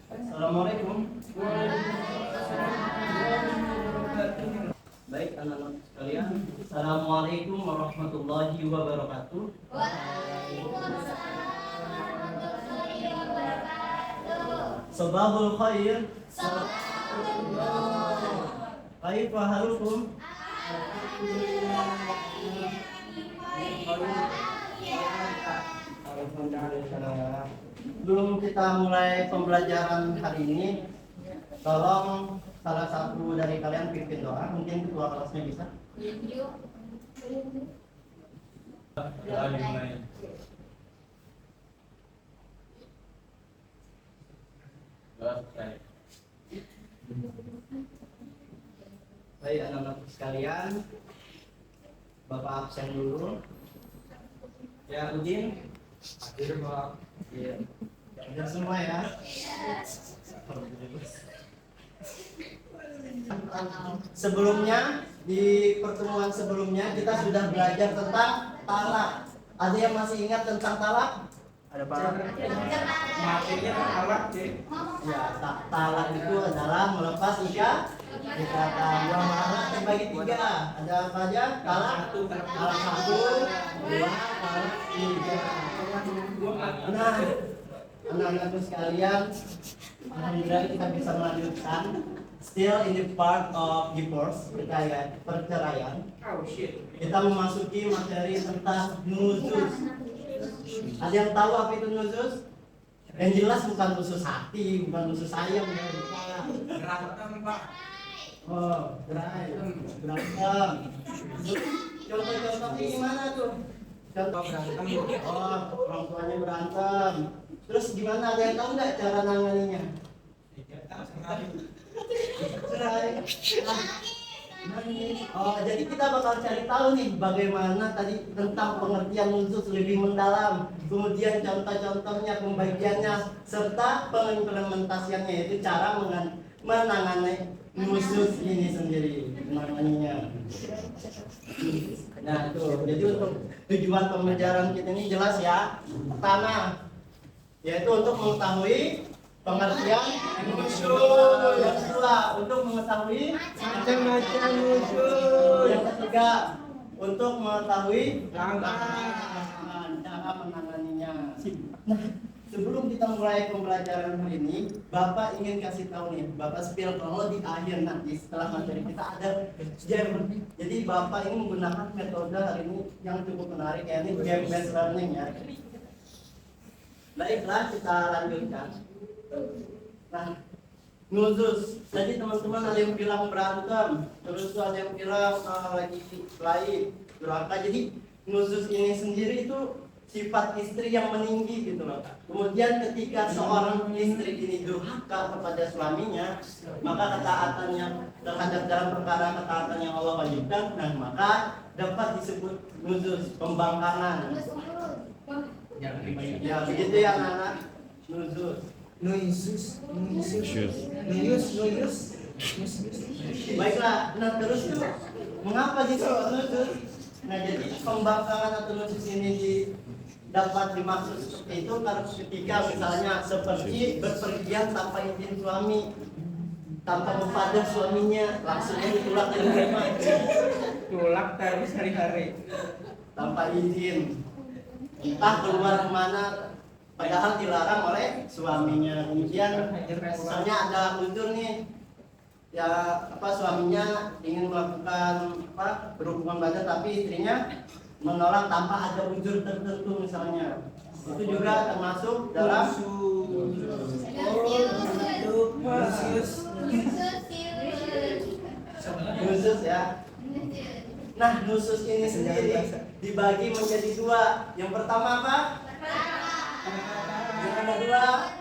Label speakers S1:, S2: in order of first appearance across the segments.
S1: Assalamualaikum. Baik anak-anak sekalian, Assalamualaikum warahmatullahi wabarakatuh.
S2: Waalaikumsalam warahmatullahi wabarakatuh.
S1: Sabahul khair.
S2: Sabahullah.
S1: Kaifa halukum? Alhamdulillah. Sebelum kita mulai pembelajaran hari ini, tolong salah satu dari kalian pimpin doa. Mungkin ketua kelasnya bisa. Baik anak-anak sekalian, Bapak absen dulu. Ya Udin. Hadir Pak. Iya. Hadir semua ya. Sebelumnya di pertemuan sebelumnya kita sudah belajar tentang talak. Ada yang masih ingat tentang talak? Ada Pak. Maksudnya talak sih. Ya, talak itu adalah melepas ikatan. Dua talak dibagi tiga. Ada apa aja? Talak satu, dua, talak tiga. Nah, anak-anakku sekalian, alhamdulillah kita bisa melanjutkan. Still in the part of divorce, perceraian. Kita memasuki materi tentang nuzus. Ada yang tahu apa itu nuzus? Yang jelas bukan nuzus hati, bukan nuzus ayam ya.
S3: Berantem Pak.
S1: Oh, berantem. Contoh-contohnya gimana tuh? Contoh berantem. Oh, orang tuanya berantem. Terus gimana? Ada yang tahu nggak cara nanganinya? Cerai. Oh, jadi kita bakal cari tahu nih bagaimana tadi tentang pengertian nuzus lebih mendalam, kemudian contoh-contohnya, pembagiannya, serta pengimplementasiannya, yaitu cara menangani nuzus ini sendiri, menanganinya. Nah itu, jadi untuk tujuan pembelajaran kita ini jelas ya. Pertama, yaitu untuk mengetahui pengertian nuzus. Yang kedua, untuk mengetahui macam-macam nuzus. Yang ketiga, untuk mengetahui cara menanganinya. Nah, sebelum kita mulai pembelajaran hari ini, Bapak ingin kasih tahu nih, Bapak spill kalau di akhir nanti setelah materi kita ada jam. Jadi Bapak ini menggunakan metode hari ini yang cukup menarik, yaitu game based learning ya. Baiklah, kita lanjutkan. Nah, nuzus. Jadi teman-teman ada yang bilang berantem, terus ada yang bilang lagi lain durhaka. Jadi nuzus ini sendiri itu sifat istri yang meninggi gitu loh. Kemudian ketika seorang istri ini durhaka kepada suaminya, maka ketaatannya terhadap dalam perkara ketaatan yang Allah wajibkan, nah maka dapat disebut nuzus, pembangkangan. Ya begitu ya anak-anak. Nuzus. Baiklah, nah terus itu mengapa disebut nuzus? Nah jadi pembangkangan atau nuzus ini dapat dimaksud seperti itu karena ketika misalnya seperti berpergian tanpa izin suami, tanpa mempada suaminya, langsung ditulak dari rumah.
S3: Tulak terus hari-hari
S1: Tanpa izin, entah keluar kemana, padahal dilarang oleh suaminya. Kemudian misalnya ada uzur nih, ya suaminya ingin melakukan berhubungan badan tapi istrinya menolak tanpa ada uzur tertentu misalnya, itu juga termasuk dalam nusus ya. Nah nusus ini sendiri dibagi menjadi dua. Yang pertama apa? Yang kedua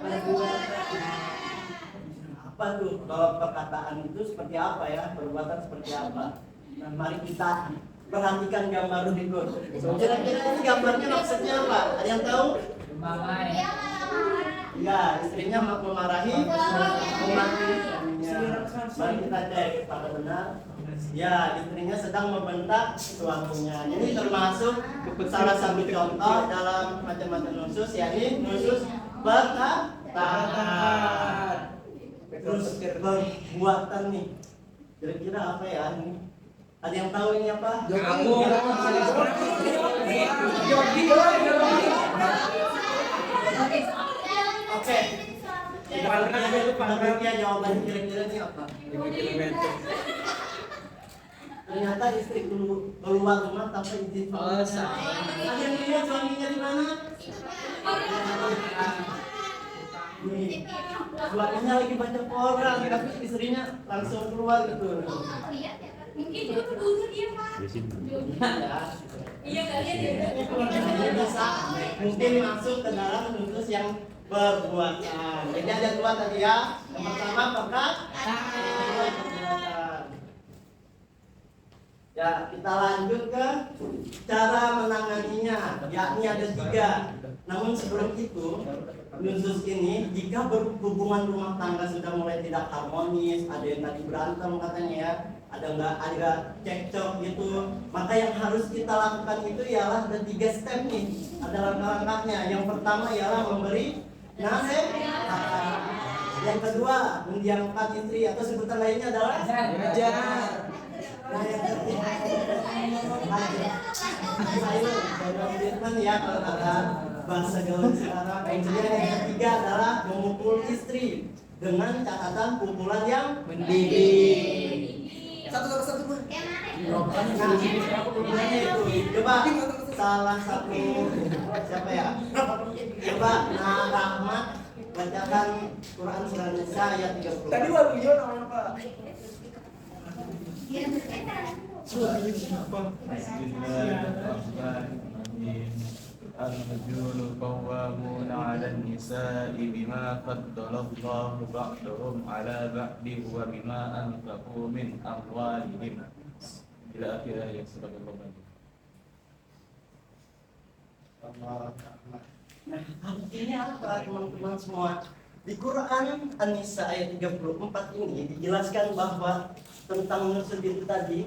S1: apa tuh? Kalau perkataan itu seperti apa ya? Perbuatan seperti apa? Nah mari kita perhatikan gambar berikut. Kira-kira ini gambarnya maksudnya apa? Ada yang tahu? Ya, istrinya memarahi suaminya. suaminya. Mari kita cek apakah benar. Ya, istrinya sedang membentak suaminya. Ini termasuk salah satu contoh dalam macam-macam nusus, yakni nusus perkataan. Terus perbuatan nih. Kira-kira apa ya ini? Ada yang tahu ini apa?
S3: Kamu.
S1: Oke. Kita jawaban kira-kira ini apa? Ternyata istri keluar rumah tanpa izin suaminya. Ada yang lihat suaminya di mana? Nih, suaminya lagi baca koran, tapi istrinya langsung keluar gitu.
S2: Mungkin dia dulu dia Pak.
S1: Ya.
S2: Iya kalian ya.
S1: Ini bisa mungkin masuk ke dalam nusus yang perbuatan. Jadi ada dua tadi ya. Yang pertama perkataan. Ya, kita lanjut ke cara menanganinya, yakni ada 3. Namun sebelum itu, nusus ini jika berhubungan rumah tangga sudah mulai tidak harmonis, ada yang tadi berantem katanya ya, ada cekcok gitu, maka yang harus kita lakukan itu ialah ada 3 step nih, ada langkah-langkahnya. Yang pertama ialah memberi nasihat. Yang kedua, mendiamkan istri atau sebutan lainnya adalah
S3: Ajar.
S1: Nah, yang ketiga, silent ya kalau kata bahasa gaul sekarang. Kemudian yang ketiga adalah memukul istri dengan catatan pukulan yang mendidik.
S3: Satu.
S1: Nah, pukulannya itu coba salah satu siapa ya? Coba Nah Rahmat bacakan Quran surah Nisa ayat 30.
S3: Tadi Waluyo namanya Pak.
S4: Bismillahirrahmanirrahim. Ar-rajulu qawwamuna 'alan nisa'i bima faddalallahu ba'dahum 'ala ba'din wa bima anfaqu min amwalihim. Ila akhir ayat surah Al-Baqarah.
S1: Nah, artinya apa teman-teman semua? Di Quran An-Nisa ayat 34 ini dijelaskan bahwa tentang nusus itu tadi,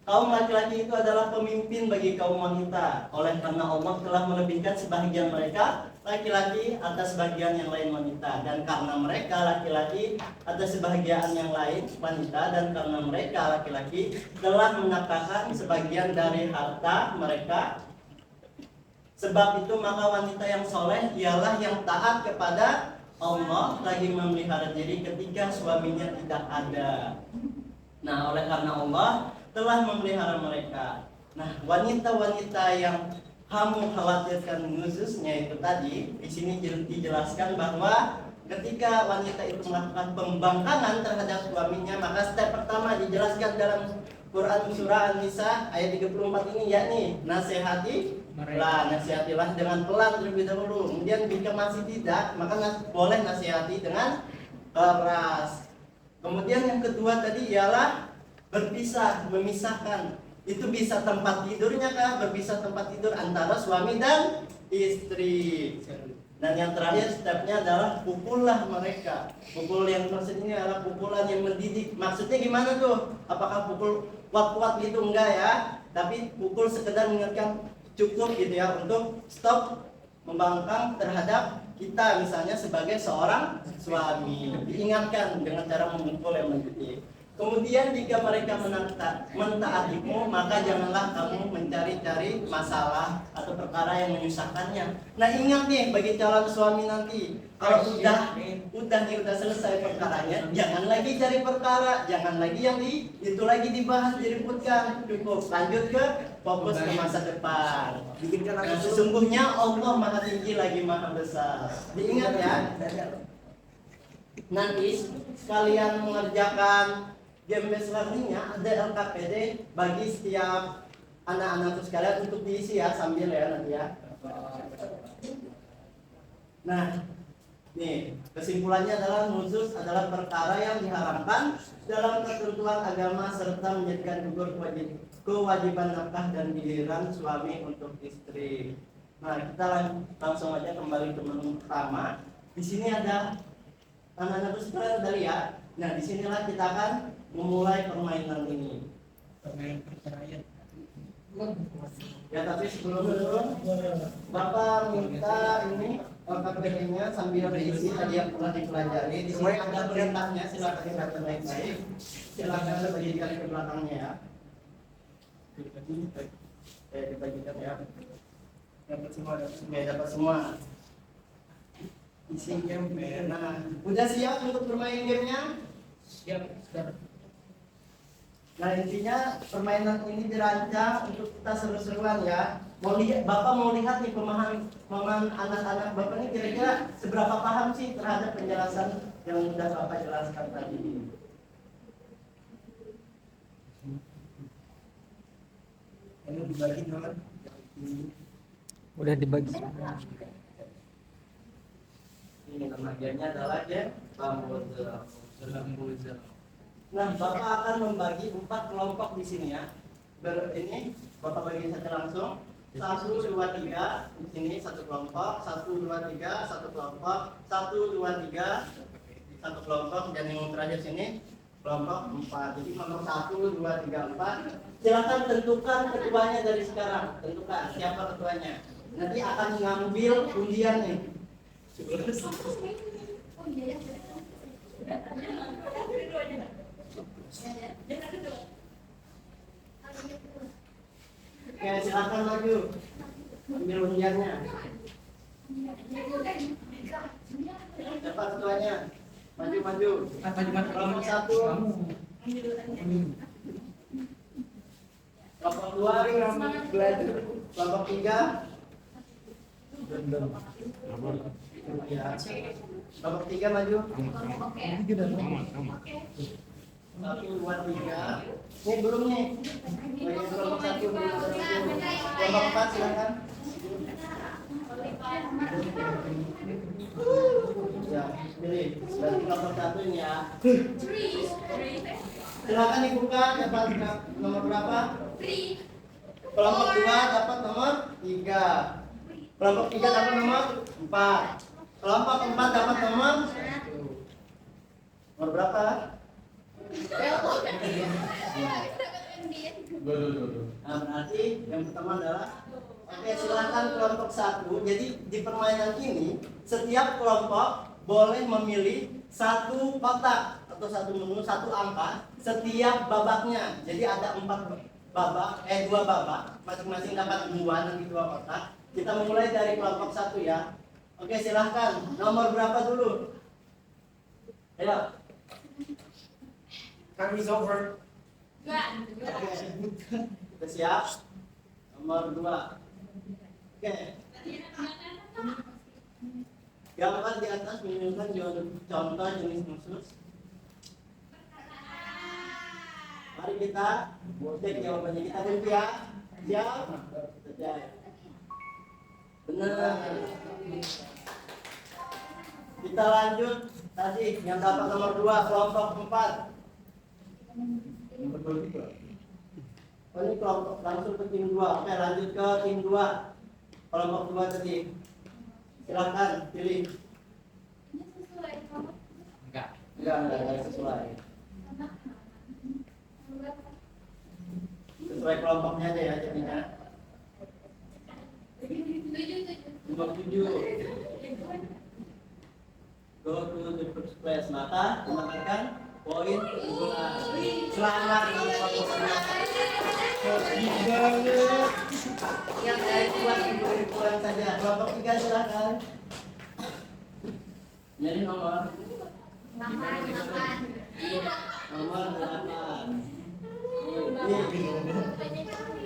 S1: kaum laki-laki itu adalah pemimpin bagi kaum wanita. Oleh karena Allah telah melebihkan sebahagian mereka laki-laki atas sebagian yang lain wanita, dan karena mereka laki-laki atas sebagian yang lain wanita, dan karena mereka laki-laki telah menafkahkan sebagian dari harta mereka. Sebab itu maka wanita yang soleh ialah yang taat kepada Allah lagi memelihara diri ketika suaminya tidak ada. Nah, oleh karena Allah telah memelihara mereka. Nah, wanita-wanita yang kamu khawatirkan nususnya itu tadi, di sini dijelaskan bahwa ketika wanita itu melakukan pembangkangan terhadap suaminya, maka step pertama dijelaskan dalam Quran surah An-Nisa ayat 34 ini, yakni nasihatilah dengan pelan terlebih dahulu. Kemudian jika masih tidak, maka boleh nasihati dengan keras. Kemudian yang kedua tadi ialah memisahkan. Itu bisa tempat tidurnya kah? Berpisah tempat tidur antara suami dan istri. Dan yang terakhir stepnya adalah pukullah mereka. Pukul yang maksud ini adalah pukulan yang mendidik. Maksudnya gimana tuh? Apakah pukul kuat-kuat gitu? Enggak ya. Tapi pukul sekedar mengingatkan cukup gitu ya, untuk stop membangkang terhadap kita misalnya sebagai seorang suami. Diingatkan dengan cara memukul yang mendidik. Kemudian jika mereka mentaatimu, maka janganlah kamu mencari-cari masalah atau perkara yang menyusahkannya. Nah, ingat nih bagi calon suami nanti, kalau udah selesai perkaranya, jangan lagi cari perkara, jangan lagi yang itu lagi dibahas, diributkan. Cukup lanjut ke fokus ke masa depan. Sesungguhnya Allah Maha Tinggi lagi Maha Besar. Diingat ya. Nanti sekalian mengerjakan game-based learning-nya ada LKPD bagi setiap anak-anakku sekalian untuk diisi ya, sambil ya nanti ya. Nah, nih kesimpulannya adalah nusus adalah perkara yang diharamkan dalam ketentuan agama serta menjadikan gugur kewajiban nafkah dan giliran suami untuk istri. Nah, kita langsung aja kembali ke menu pertama. Di sini ada anak-anakku sekalian udah lihat. Nah, disinilah kita akan memulai permainan ini. Ya, tapi sebelum itu, Bapak minta ini KPP-nya sambil diisi tadi yang pernah dipelajari. Di sini ada perintahnya, silakan dibaca baik-baik. Silakan bagikan ke belakangnya ya. Dibagikan ya.
S3: Dapat semua, dapat semua.
S1: Oke, dapat semua. Isi game. Nah, udah siap untuk bermain gamenya?
S3: Siap, siap.
S1: Nah, intinya permainan ini dirancang untuk kita seru-seruan ya. Bapak mau lihat nih pemahaman anak-anak Bapak ini kira-kira seberapa paham sih terhadap penjelasan yang sudah Bapak jelaskan tadi.
S3: Ini dibagi teman.
S5: Udah dibagi.
S1: Ini nama gamenya adalah game Bamboozle. Nah, Bapak akan membagi 4 kelompok di sini ya. Ini Bapak bagi saja langsung. 1, 2, 3 di sini satu kelompok, 1, 2, 3 satu kelompok, 1, 2, 3 satu kelompok, dan yang terakhir sini kelompok 4. Jadi nomor 1, 2, 3, 4. Silakan tentukan ketuanya dari sekarang. Tentukan siapa ketuanya. Nanti akan mengambil undian nih.
S2: Oh iya ya.
S1: Oke, silakan maju. Ambil undiannya. Siapa ketuanya? Maju. Kelompok 1. Kelompok 2. Kelompok 3. Ya. Kelompok 3 maju. 1, 2, 3. Ini belum nih. Bagian kelompok 1 belum. Kelompok 4 silakan. Ya, pilih. Berarti kelompok 1 ini ya. Silakan dibuka, dapat nomor berapa? Kelompok 2 dapat nomor 3. Kelompok 3 dapat nomor 4. Kelompok 4 dapat nomor berapa? Nah, berarti yang pertama adalah oke, silakan kelompok 1. Jadi di permainan ini setiap kelompok boleh memilih satu kotak atau satu menu, satu angka setiap babaknya. Jadi ada 2 babak, masing-masing dapat 2 nanti 2 kotak. Kita mulai dari kelompok 1 ya. Oke, silahkan. Nomor berapa dulu? Ayo.
S3: Time is over.
S1: Oke. Sudah siap? Nomor 2. Oke. Gambar di atas menunjukkan contoh jenis khusus. Mari kita cek jawabannya. Kita kunci ya. Siap? Siap. Benar. Kita lanjut tadi yang dapat nomor 2 kelompok 4. Oh, ini kelompok langsung ke tim 2. Oke, lanjut ke tim 2. Kelompok 2 tadi. Silakan pilih. Enggak sesuai. Sesuai kelompoknya aja ya jadinya. Nomor 7. Go to the first place. Maka mendapatkan poin unggulan. Selamat kelompoknya. Yang dari buat ribuan saja. Kelompok 3 silakan. Jadi nomor 8.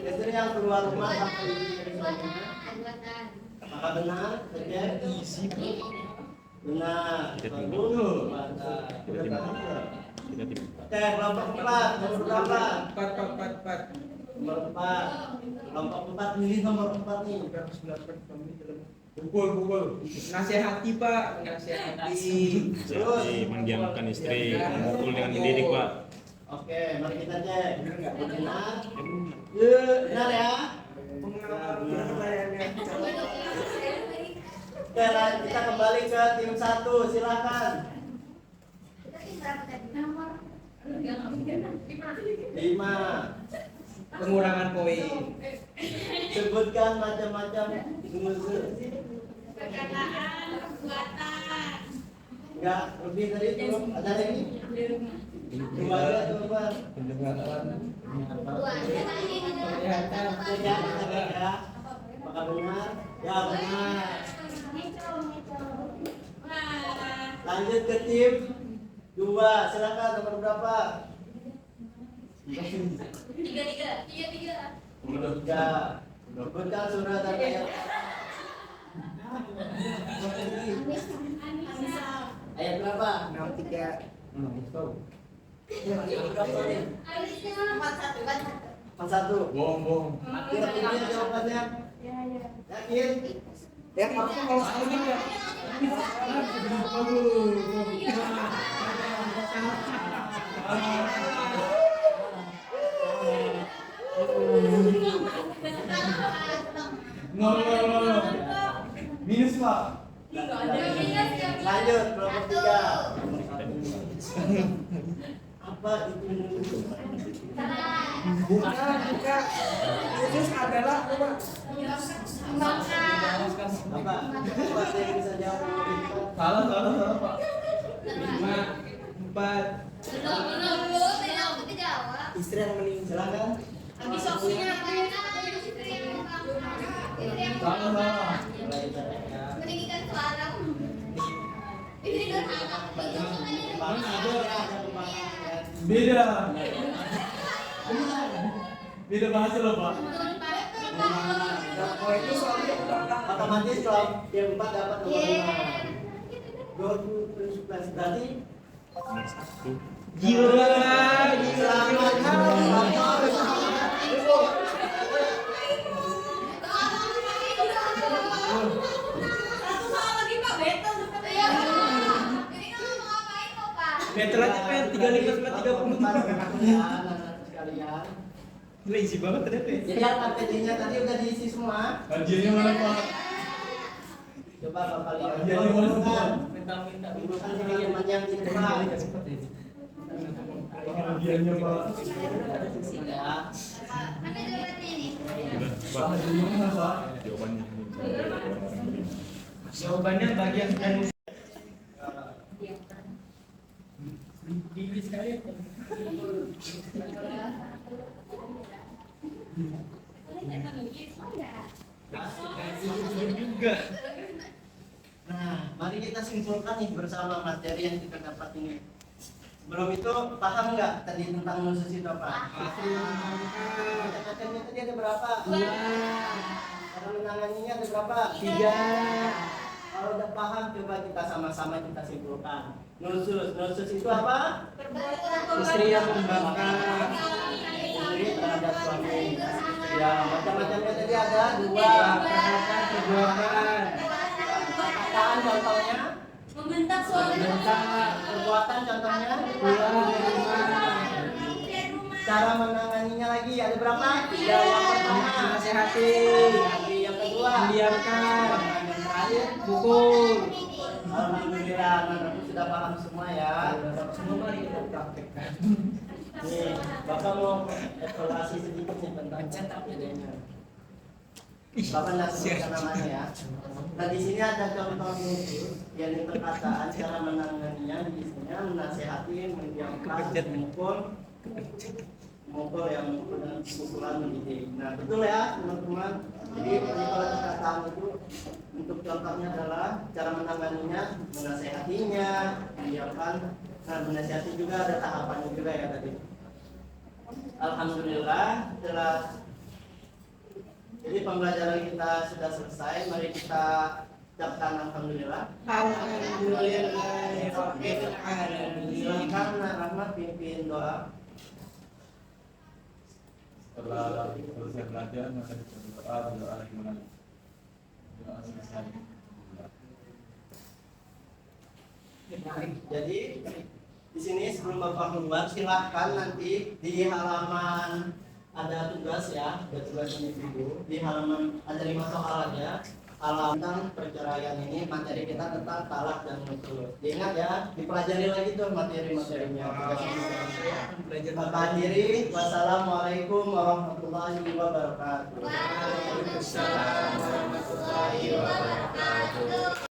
S1: Istri yang keluar rumah sampai apakah benar? Benar. Oke, kelompok 4 nomor berapa?
S3: 4.
S1: Nomor 4. Kelompok 4 pilih nomor 4 nih.
S3: Pukul. Nasihati Pak, nasihati.
S1: Terus
S6: mendiamkan istri, memukul dengan mendidik Pak.
S1: oke, mari kita cek. Benar. Yuk, benar ya. Oke, kita kembali ke tim 1, silakan.
S2: berapa tadi? Nomor. Enggak
S1: Lima.
S3: Pengurangan poin.
S1: Sebutkan macam-macam unsur.
S2: Perkataan, perbuatan.
S1: Enggak lebih dari itu. Ada lagi? Dua aja coba.
S4: Pendengaran.
S2: Dua.
S1: Ya, apakah benar? Ya benar. Lanjut ke tim 2. Silakan nomor berapa?
S2: Tiga.
S1: Tiga. Sebutkan surat dan ayat. Ayat berapa?
S3: 63.
S1: Empat satu.
S4: Bohong.
S1: Yakin jawabannya? Yakin?
S3: Ya aku kalau sekali ya.
S4: No. Minus Pak.
S1: Lanjut kelompok 3. Apa itu?
S3: Bukan. Khusus adalah apa?
S1: Apa? Siapa yang bisa jawab?
S4: Salah Pak.
S3: 5, 4. Istri yang meninggal.
S1: Silakan.
S4: Salah.
S2: Meninggikan suara. Ini kan anak.
S4: Beda. Beda bahasa loh Pak.
S3: Oh itu soalnya undang-undang.
S1: Otomatis kalau yang 4 dapat nomor 5. 20 berarti
S3: Gila.
S1: selamat.
S3: Meter aja pen 35 sama 30.
S1: Sekalian.
S3: Lazy banget ternyata.
S1: Jadi APD-nya tadi udah diisi semua.
S4: Kajiannya mana Pak?
S1: Coba Bapak lihat.
S4: Kajiannya mana Pak?
S1: Bukan sedikit panjang sini Pak.
S4: Kajiannya Pak.
S1: Ya.
S2: Mana jawabannya ini?
S6: Pak.
S4: Kajiannya mana Pak?
S6: Jawabannya.
S3: Jawabannya bagian dan juga.
S1: Nah, mari kita simpulkan nih bersama materi yang kita dapat ini. Sebelum itu paham nggak tadi tentang nusus itu apa? Macam-macamnya tadi ada berapa? 2. Cara menanganinya ada berapa?
S3: 3.
S1: Kalau udah paham coba kita sama-sama kita simpulkan. Nusus itu apa?
S3: Istri yang membakar.
S1: Istri terhadap suami. Ya, macam-macamnya tadi ada 2.
S3: Perbuatan.
S1: Perkataan contohnya,
S2: Membentak suami.
S1: perbuatan contohnya,
S3: 2.
S1: cara menanganinya lagi ada berapa? 3. Yang pertama,
S3: Nasihati.
S1: yang kedua,
S3: Diamkan.
S1: yang terakhir,
S3: Pukul.
S1: alhamdulillah, anak-anakku sudah paham semua ya.
S3: Semua mari kita praktekkan.
S1: Nih, Bapak mau evaluasi sedikit nih tentang idenya. Bapak nggak sebutkan namanya ya. Nah di sini ada contoh nusus yang perkataan cara menanganinya, isinya menasehati, mendiamkan, memukul yang memukul dengan pukulan mendidik. Nah betul ya teman-teman. Jadi kalau perkataan itu untuk contohnya adalah cara menanganinya, menasehatinya, mendiamkan. Nah menasehati juga ada tahapannya juga ya tadi. Alhamdulillah telah. Jadi pembelajaran kita sudah selesai. Mari kita ucapkan alhamdulillah.
S3: Alhamdulillahirabbil alamin.
S1: Silakan Nak Rahmat pimpin doa.
S4: Setelah selesai pelajaran maka doa gimana? Doa selesai.
S1: Jadi di sini sebelum Bapak keluar silahkan nanti di halaman ada tugas ya, ada tugas individu di halaman ada 5 soal aja. tentang perceraian ini, materi kita tentang talak dan nusyuz. Diingat ya, dipelajari lagi tuh materi-materinya. Bapak hadirin, wassalamualaikum warahmatullahi wabarakatuh.
S2: Waalaikumsalam warahmatullahi wabarakatuh.